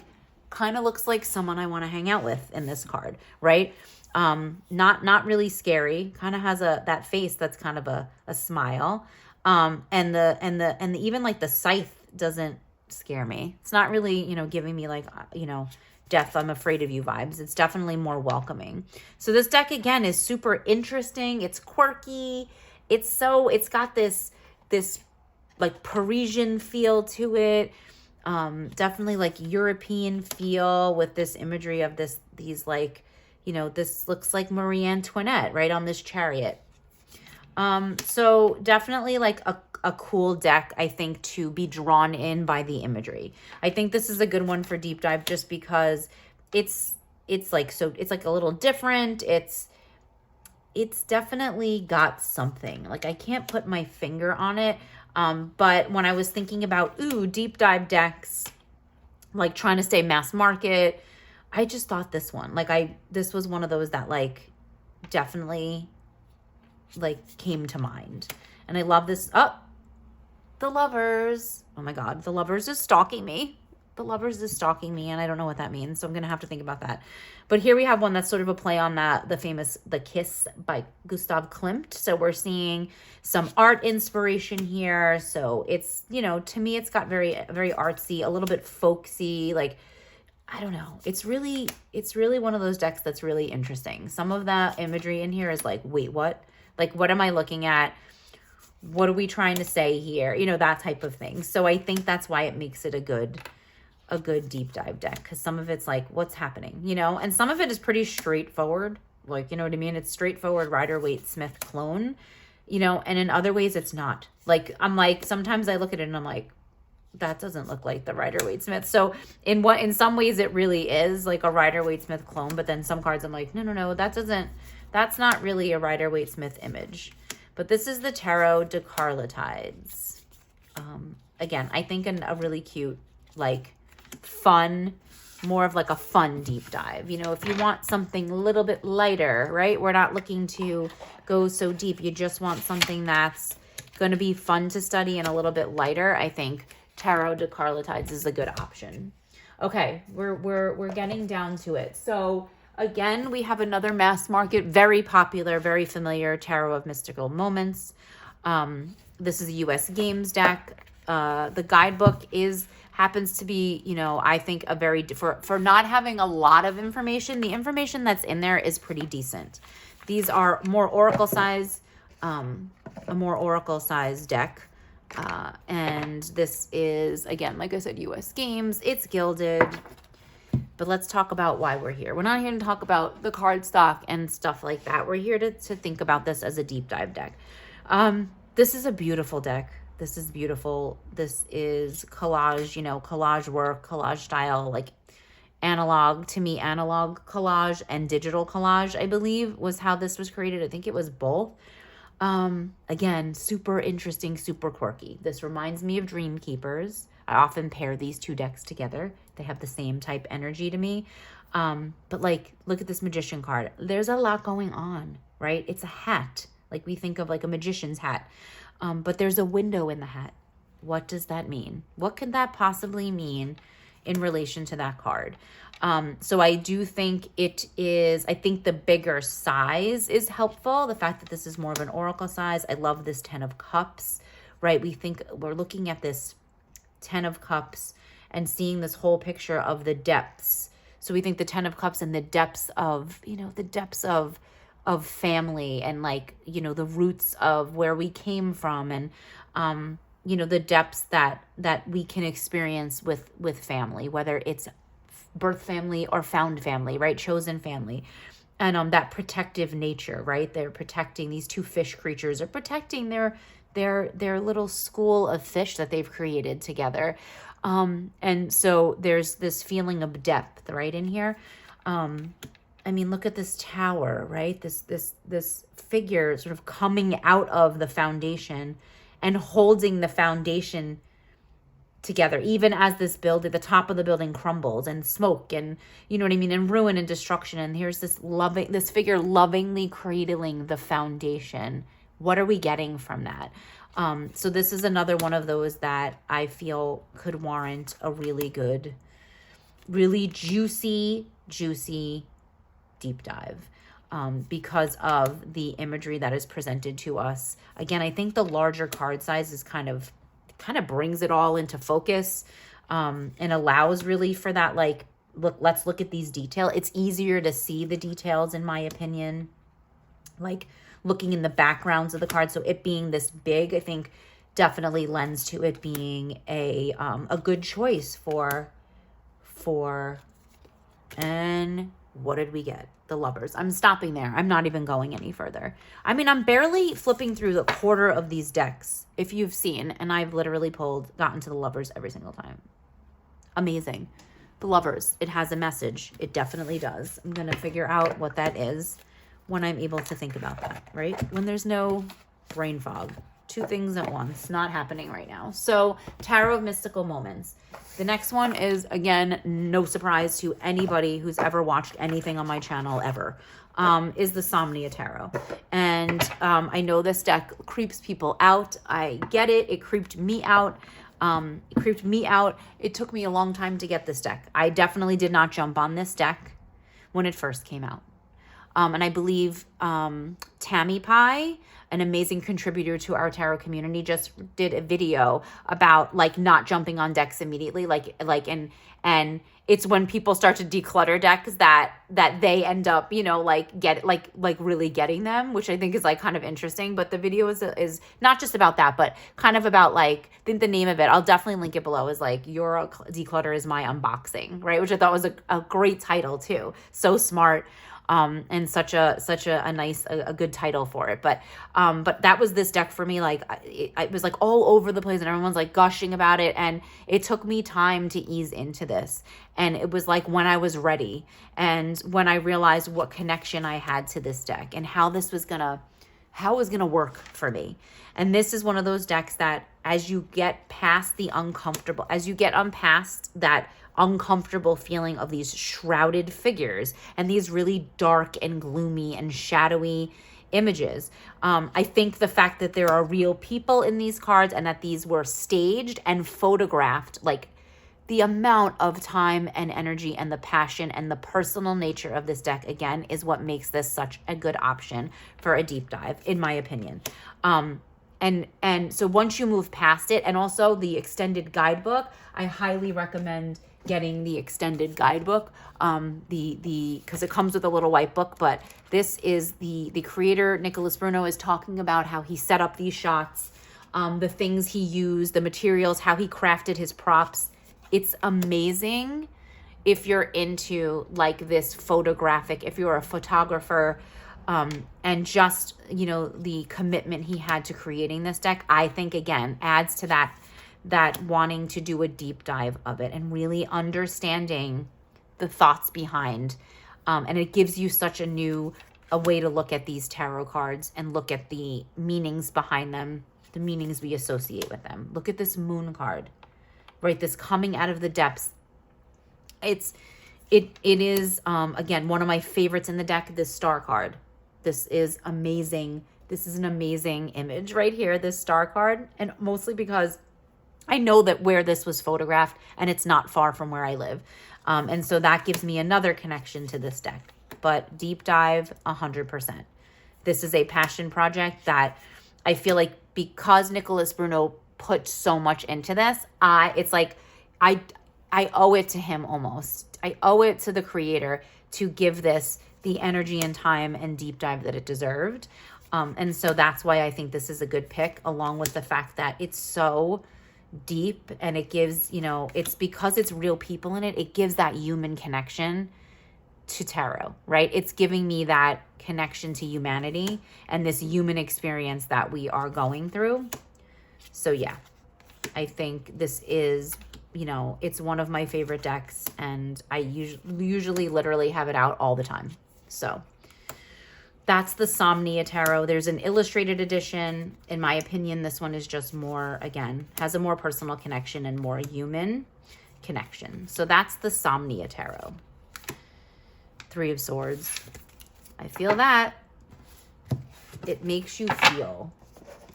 kind of looks like someone I want to hang out with in this card, right? Not really scary, kind of has that face that's kind of a smile. And even like the scythe doesn't scare me. It's not really, giving me like, Death, I'm afraid of you vibes. It's definitely more welcoming. So this deck again is super interesting. It's quirky. It's got this like Parisian feel to it. Definitely like European feel with this imagery of these like, this looks like Marie Antoinette right on this chariot. So definitely like a cool deck, I think, to be drawn in by the imagery. I think this is a good one for deep dive just because it's like a little different. It's definitely got something. Like, I can't put my finger on it. But when I was thinking about, deep dive decks, like trying to stay mass market, I just thought this one, this was one of those that like definitely like came to mind. And I love this. Oh, the Lovers. Oh my God. The Lovers is stalking me. The Lovers is stalking me, and I don't know what that means. So I'm going to have to think about that. But here we have one that's sort of a play on the famous The Kiss by Gustav Klimt. So we're seeing some art inspiration here. So it's, to me, it's got very, very artsy, a little bit folksy, like, I don't know. It's really one of those decks that's really interesting. Some of the imagery in here is like, wait, what? Like, what am I looking at? What are we trying to say here? That type of thing. So I think that's why it makes it a good deep dive deck, because some of it's like, what's happening, and some of it is pretty straightforward. Like, you know what I mean? It's straightforward Rider-Waite-Smith clone, and in other ways it's not. Like, I'm like, sometimes I look at it and I'm like, that doesn't look like the Rider-Waite-Smith. So in some ways it really is like a Rider-Waite-Smith clone, but then some cards I'm like, no, that's not really a Rider-Waite-Smith image. But this is the Tarot de Carlotides. Again, I think a really cute, like, fun, more of like a fun deep dive. You know, if you want something a little bit lighter, right? We're not looking to go so deep. You just want something that's going to be fun to study and a little bit lighter. I think Tarot de Carlotides is a good option. Okay, we're getting down to it. So again, we have another mass market, very popular, very familiar Tarot of Mystical Moments. This is a US Games deck. The guidebook happens to be, you know, I think a very, for not having a lot of information, the information that's in there is pretty decent. These are more oracle size, a more oracle size deck. And this is, again, like I said, US Games. It's gilded. But let's talk about why we're here. We're not here to talk about the card stock and stuff like that. We're here to think about this as a deep dive deck. This is a beautiful deck. This is beautiful. This is collage, you know, collage work, collage style, like analog, to me, analog collage and digital collage, I believe, was how this was created. I think it was both. Again, super interesting, super quirky. This reminds me of Dream Keepers. I often pair these two decks together. They have the same type energy to me. But like, look at this Magician card. There's a lot going on, right? It's a hat. Like we think of like a magician's hat. But there's a window in the hat. What does that mean? What could that possibly mean in relation to that card? So I do think I think the bigger size is helpful. The fact that this is more of an oracle size. I love this 10 of Cups, right? We're looking at this 10 of Cups and seeing this whole picture of the depths. So we think the 10 of Cups and the depths of, you know, the depths of family and like, you know, the roots of where we came from and, you know, the depths that we can experience with family, whether it's birth family or found family, right? Chosen family. And that protective nature, right? They're protecting, these two fish creatures are protecting their little school of fish that they've created together. And so there's this feeling of depth right in here. I mean, look at this tower, right? This figure sort of coming out of the foundation and holding the foundation together, even as this building, the top of the building crumbles and smoke and, you know what I mean, and ruin and destruction. And here's this figure lovingly cradling the foundation. What are we getting from that? So this is another one of those that I feel could warrant a really good, really juicy deep dive, because of the imagery that is presented to us. Again, I think the larger card size is kind of brings it all into focus, and allows really for that, like, let's look at these details. It's easier to see the details, in my opinion, like looking in the backgrounds of the cards. So it being this big, I think definitely lends to it being a good choice for, and what did we get? The Lovers. I'm stopping there. I'm not even going any further. I mean, I'm barely flipping through the quarter of these decks, if you've seen, and I've literally gotten to the Lovers every single time. Amazing. The Lovers. It has a message. It definitely does. I'm going to figure out what that is when I'm able to think about that, right? When there's no brain fog. Two things at once. Not happening right now. So, Tarot of Mystical Moments. The next one is, again, no surprise to anybody who's ever watched anything on my channel ever, is the Somnia Tarot. And I know this deck creeps people out. I get it. It creeped me out. It took me a long time to get this deck. I definitely did not jump on this deck when it first came out. And I believe Tammy Pie, an amazing contributor to our tarot community, just did a video about like not jumping on decks immediately, and it's when people start to declutter decks that they end up, you know, like really getting them, which I think is like kind of interesting. But the video is not just about that, but kind of about like, I think the name of it, I'll definitely link it below, is like Your Declutter is My Unboxing, right? Which I thought was a great title too. So smart. And such a nice, a good title for it. But that was this deck for me. Like it was like all over the place and everyone's like gushing about it. And it took me time to ease into this. And it was like when I was ready and when I realized what connection I had to this deck and how it was gonna work for me. And this is one of those decks that as you get past the uncomfortable, as you get on past that uncomfortable feeling of these shrouded figures and these really dark and gloomy and shadowy images. I think the fact that there are real people in these cards and that these were staged and photographed, like the amount of time and energy and the passion and the personal nature of this deck, again, is what makes this such a good option for a deep dive, in my opinion. And so once you move past it, and also the extended guidebook, I highly recommend getting the extended guidebook, because it comes with a little white book. But this is the creator, Nicholas Bruno, is talking about how he set up these shots, the things he used, the materials, how he crafted his props. It's amazing if you're into like this photographic, if you're a photographer, and just, you know, the commitment he had to creating this deck, I think, again, adds to that wanting to do a deep dive of it and really understanding the thoughts behind. And it gives you such a way to look at these tarot cards and look at the meanings behind them, the meanings we associate with them. Look at this moon card, right? This coming out of the depths. It is, again, one of my favorites in the deck, this star card. This is amazing. This is an amazing image right here, this star card. And mostly because I know that where this was photographed, and it's not far from where I live. And so that gives me another connection to this deck. But deep dive, 100%. This is a passion project that I feel like, because Nicholas Bruno put so much into this, it's like I owe it to him almost. I owe it to the creator to give this the energy and time and deep dive that it deserved. And so that's why I think this is a good pick, along with the fact that it's so deep, and it gives, you know, it's because it's real people in it, it gives that human connection to tarot, right? It's giving me that connection to humanity and this human experience that we are going through. So yeah, I think this is, you know, it's one of my favorite decks, and I usually literally have it out all the time. So that's the Somnia Tarot. There's an illustrated edition. In my opinion, this one is just more, again, has a more personal connection and more human connection. So that's the Somnia Tarot. Three of Swords. I feel that it makes you feel.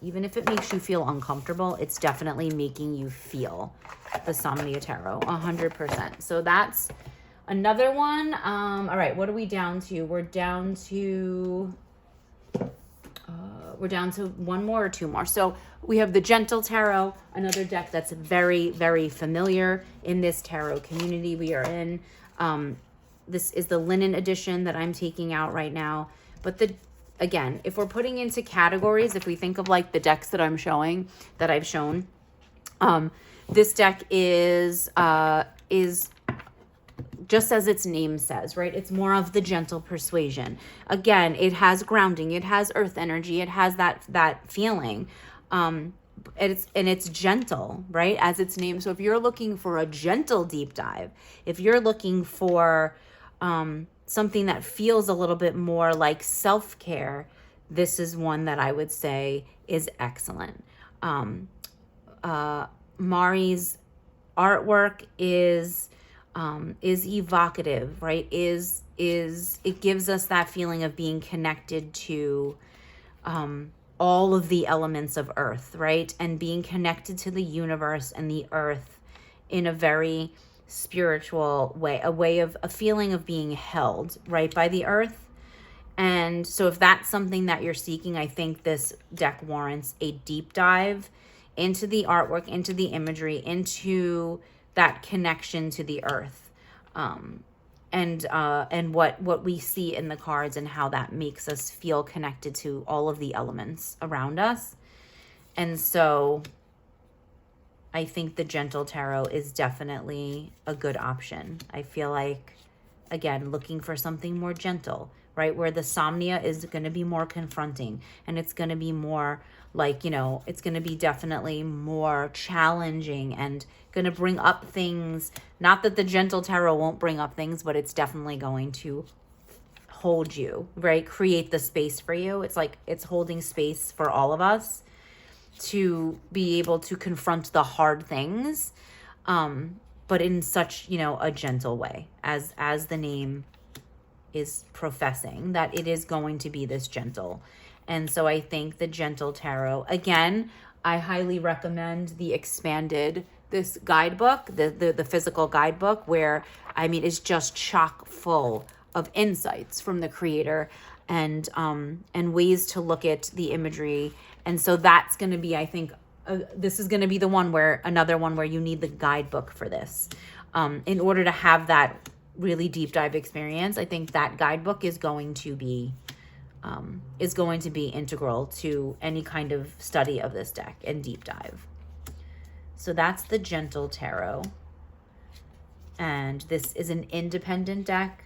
Even if it makes you feel uncomfortable, it's definitely making you feel. The Somnia Tarot, 100%. So that's another one. All right, what are we down to? We're down to one more or two more. So we have the Gentle Tarot, another deck that's very, very familiar in this tarot community we are in. This is the linen edition that I'm taking out right now. But again, if we're putting into categories, if we think of like the decks that I've shown, this deck is just as its name says, right? It's more of the gentle persuasion. Again, it has grounding, it has earth energy, it has that feeling. It's gentle, right? As its name. So if you're looking for a gentle deep dive, if you're looking for something that feels a little bit more like self-care, this is one that I would say is excellent. Mari's artwork is evocative, right? It gives us that feeling of being connected to all of the elements of earth, right? And being connected to the universe and the earth in a very spiritual way, a feeling of being held, right, by the earth. And so if that's something that you're seeking, I think this deck warrants a deep dive into the artwork, into the imagery, into that connection to the earth, and what we see in the cards and how that makes us feel connected to all of the elements around us. And so I think the Gentle Tarot is definitely a good option. I feel like, again, looking for something more gentle, right? Where the Somnia is going to be more confronting, and it's going to be more like, you know, it's going to be definitely more challenging and going to bring up things. Not that the Gentle Tarot won't bring up things, but it's definitely going to hold you, right? Create the space for you. It's like it's holding space for all of us. to be able to confront the hard things, but in such, a gentle way, as the name is professing, that it is going to be this gentle. And so I think the Gentle Tarot, again, I highly recommend this guidebook, the physical guidebook, where, it's just chock full of insights from the creator and ways to look at the imagery. And so that's going to be, I think, this is going to be another one where you need the guidebook for this. In order to have that really deep dive experience, I think that guidebook is going to be integral to any kind of study of this deck and deep dive. So that's the Gentle Tarot. And this is an independent deck,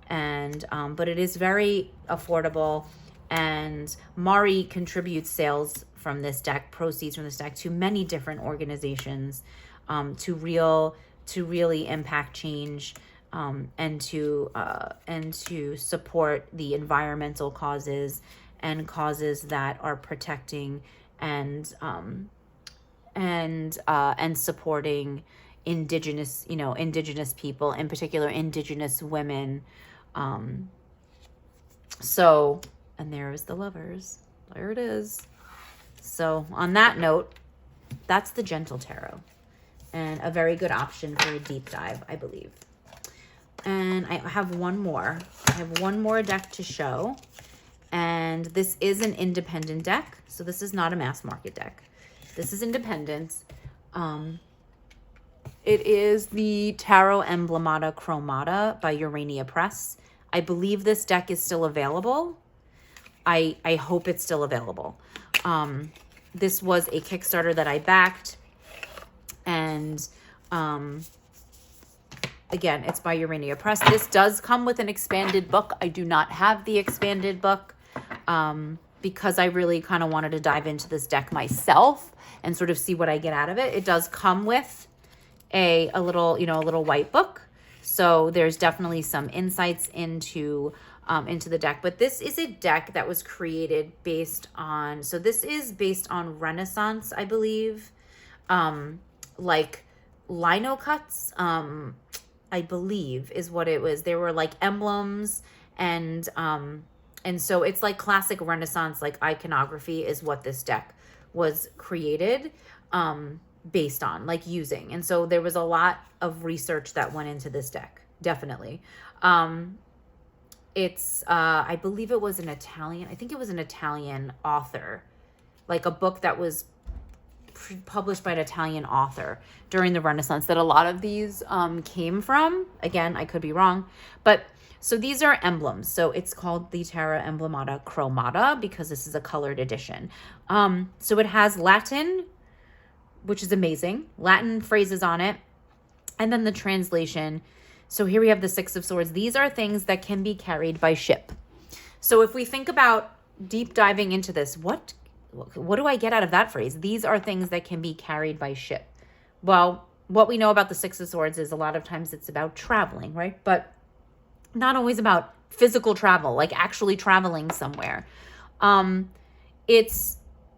and but it is very affordable. And Mari contributes sales from this deck, proceeds from this deck, to many different organizations, to really impact change, and to support the environmental causes and causes that are protecting and supporting indigenous people, in particular indigenous women. And there's the Lovers. There it is. So on that note, that's the Gentle Tarot, and a very good option for a deep dive, I believe. And I have one more. I have one more deck to show, and this is an independent deck. So this is not a mass market deck. This is independent. It is the Tarot Emblemata Chromata by Urania Press. I believe this deck is still available. I hope it's still available. This was a Kickstarter that I backed, and again, it's by Urania Press. This does come with an expanded book. I do not have the expanded book because I really kind of wanted to dive into this deck myself and sort of see what I get out of it. It does come with a little white book. So there's definitely some insights into the deck. But this is a deck that was created based on Renaissance, I believe, like lino cuts, I believe is what it was. There were like emblems, and so it's like classic Renaissance, like iconography is what this deck was created based on, like using. And so there was a lot of research that went into this deck, definitely. It's I believe it was an Italian author, like a book that was published by an Italian author during the Renaissance that a lot of these came from. Again, I could be wrong, but so these are emblems. So it's called the Tarot Emblemata Chromata because this is a colored edition. So it has Latin, which is amazing, Latin phrases on it, and then the translation. So here we have the Six of Swords. These are things that can be carried by ship. So if we think about deep diving into this, what do I get out of that phrase? These are things that can be carried by ship. Well, what we know about the Six of Swords is a lot of times it's about traveling, right? But not always about physical travel, like actually traveling somewhere.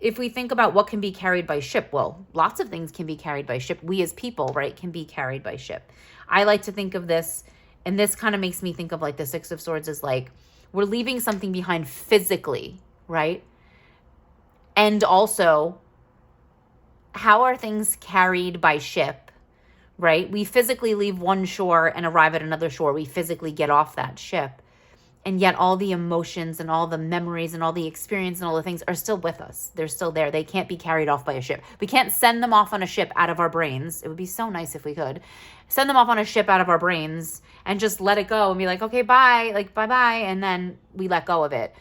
If we think about what can be carried by ship, well, lots of things can be carried by ship. We as people, right, can be carried by ship. I like to think of this, and this kind of makes me think of like the Six of Swords as like we're leaving something behind physically, right? And also, how are things carried by ship, right? We physically leave one shore and arrive at another shore. We physically get off that ship. And yet all the emotions and all the memories and all the experience and all the things are still with us. They're still there. They can't be carried off by a ship. We can't send them off on a ship out of our brains. It would be so nice if we could. Send them off on a ship out of our brains and just let it go and be like, okay, bye, like bye-bye. And then we let go of it.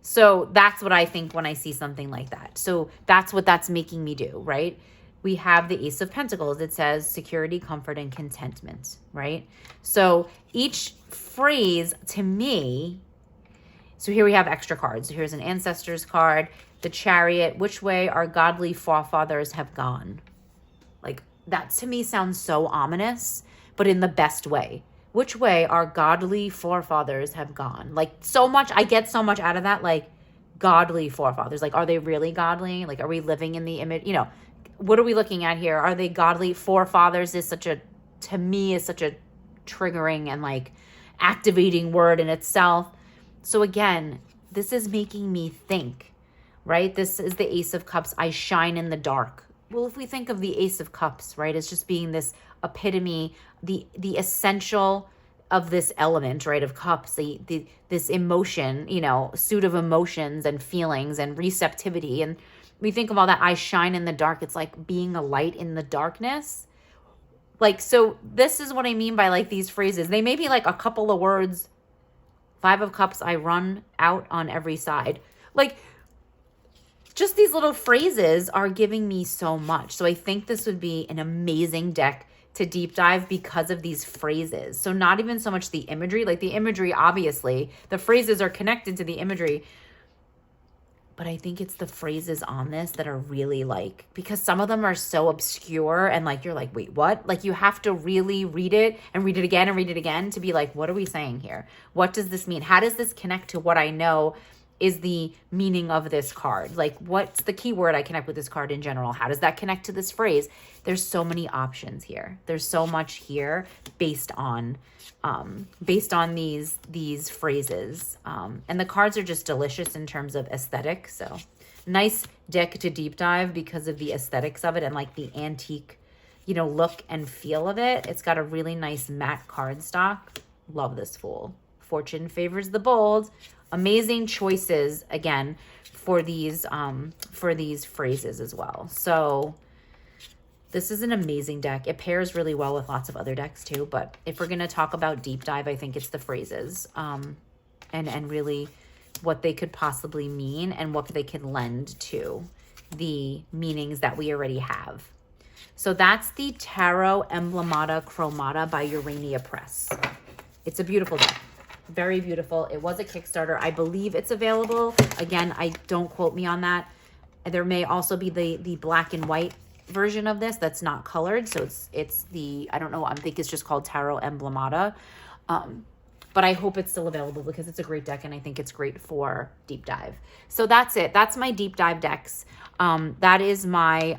So that's what I think when I see something like that. So that's what that's making me do, right? We have the Ace of Pentacles. It says security, comfort, and contentment, right? So each phrase to me, so here we have extra cards. So here's an Ancestors card, the Chariot, which way our godly forefathers have gone. Like that to me sounds so ominous, but in the best way. Which way our godly forefathers have gone. Like so much, I get so much out of that. Like godly forefathers. Like, are they really godly? Like, are we living in the image? You know, what are we looking at here? Are they godly forefathers? Is such a, to me, is such a triggering and like activating word in itself. So again, this is making me think, right? This is the Ace of Cups. I shine in the dark. Well, if we think of the Ace of Cups, right, as just being this epitome, the essential of this element, right, of cups, this emotion, you know, suit of emotions and feelings and receptivity. And we think of all that, I shine in the dark. It's like being a light in the darkness. Like, so this is what I mean by like these phrases. They may be like a couple of words. 5 of Cups, I run out on every side. Like, just these little phrases are giving me so much. So I think this would be an amazing deck to deep dive because of these phrases. So not even so much the imagery, like the imagery, obviously, the phrases are connected to the imagery, but I think it's the phrases on this that are really like, because some of them are so obscure and like, you're like, wait, what? Like you have to really read it and read it again and read it again to be like, what are we saying here? What does this mean? How does this connect to what I know is the meaning of this card? Like, what's the key word I connect with this card in general? How does that connect to this phrase? There's so many options here. There's so much here based on these phrases. And the cards are just delicious in terms of aesthetic. So nice deck to deep dive because of the aesthetics of it and like the antique, you know, look and feel of it. It's got a really nice matte card stock. Love this Fool. Fortune favors the bold. Amazing choices again for these phrases as well. So this is an amazing deck. It pairs really well with lots of other decks too, but if we're going to talk about deep dive, I think it's the phrases and really what they could possibly mean and what they could lend to the meanings that we already have. So that's the Tarot Emblemata Chromata by Urania Press. It's a beautiful deck. Very beautiful. It was a Kickstarter. I believe it's available. Again, I don't quote me on that. There may also be the black and white version of this that's not colored. So it's the, I don't know, I think it's just called Tarot Emblemata. But I hope it's still available because it's a great deck and I think it's great for deep dive. So that's it. That's my deep dive decks. That is my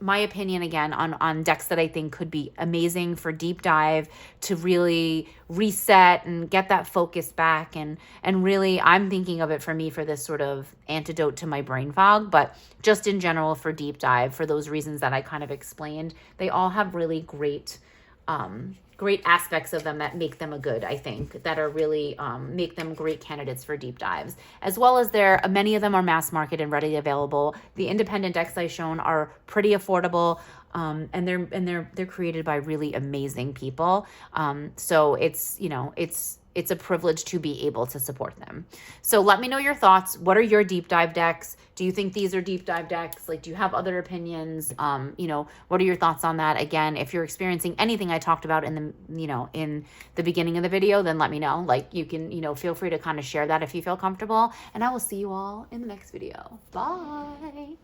my opinion again on decks that I think could be amazing for deep dive to really reset and get that focus back and really I'm thinking of it for me for this sort of antidote to my brain fog, but just in general for deep dive for those reasons that I kind of explained. They all have really great great aspects of them that make them a good, I think, that are really make them great candidates for deep dives, as well as many of them are mass market and readily available. The independent decks I've shown are pretty affordable, and they're created by really amazing people. So it's, you know, it's a privilege to be able to support them. So let me know your thoughts. What are your deep dive decks? Do you think these are deep dive decks? Like, do you have other opinions? You know, what are your thoughts on that? Again, if you're experiencing anything I talked about in the, you know, in the beginning of the video, then let me know. Like, you can, you know, feel free to kind of share that if you feel comfortable. And I will see you all in the next video. Bye.